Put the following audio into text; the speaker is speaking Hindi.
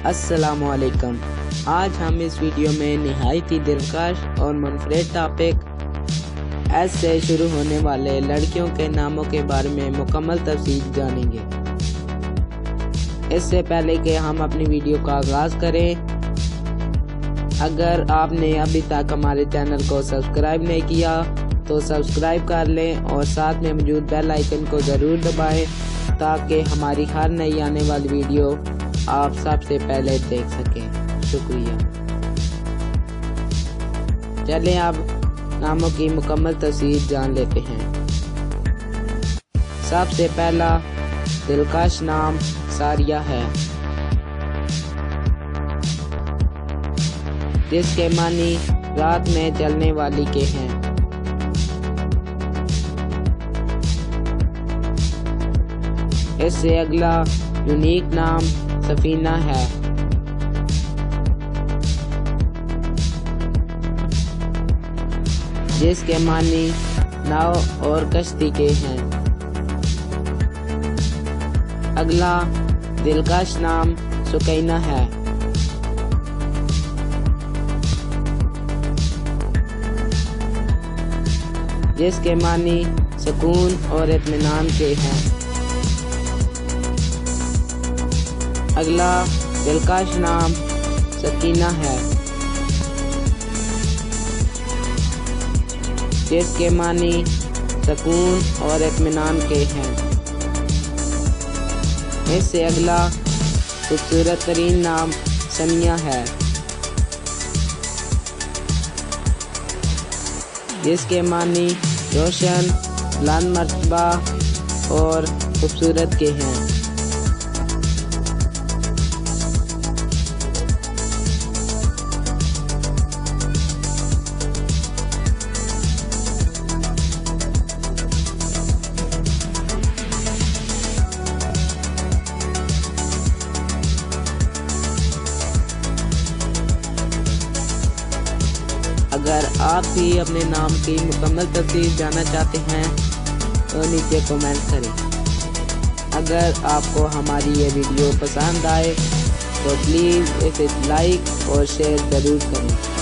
अस्सलामुअलैकुम। आज हम इस वीडियो में निहायत ही दिलकश और मुनफरिद टॉपिक एस से शुरू होने वाले लड़कियों के नामों के बारे में मुकम्मल तफसील जानेंगे। इससे पहले कि हम अपनी वीडियो का आगाज़ करें, अगर आपने अभी तक हमारे चैनल को सब्सक्राइब नहीं किया तो सब्सक्राइब कर लें और साथ में मौजूद बेल आइकन को ज़रूर दबाएं ताकि हमारी हर नई आने वाली वीडियो आप सबसे पहले देख सकें। शुक्रिया। चलें अब नामों की मुकम्मल तफसील जान लेते हैं। सबसे पहला दिलकश नाम सारिया है, जिसके मानी रात में चलने वाली के हैं। इससे अगला यूनिक नाम सफीना है, जिसके मानी नाव और कश्ती के हैं। अगला दिलकश नाम सुकैना है, जिसके मानी सुकून और इत्मीनान के हैं। अगला दिलकश नाम सकीना है, जिसके मानी सुकून और इत्मीनान के हैं। इससे अगला खूबसूरत तरीन नाम सनिया है, जिसके मानी रोशन, बुलंद मर्तबा और खूबसूरत के हैं। अगर आप भी अपने नाम की मुकम्मल तफसील जानना चाहते हैं तो नीचे कमेंट करें। अगर आपको हमारी ये वीडियो पसंद आए तो प्लीज़ इसे लाइक और शेयर ज़रूर करें।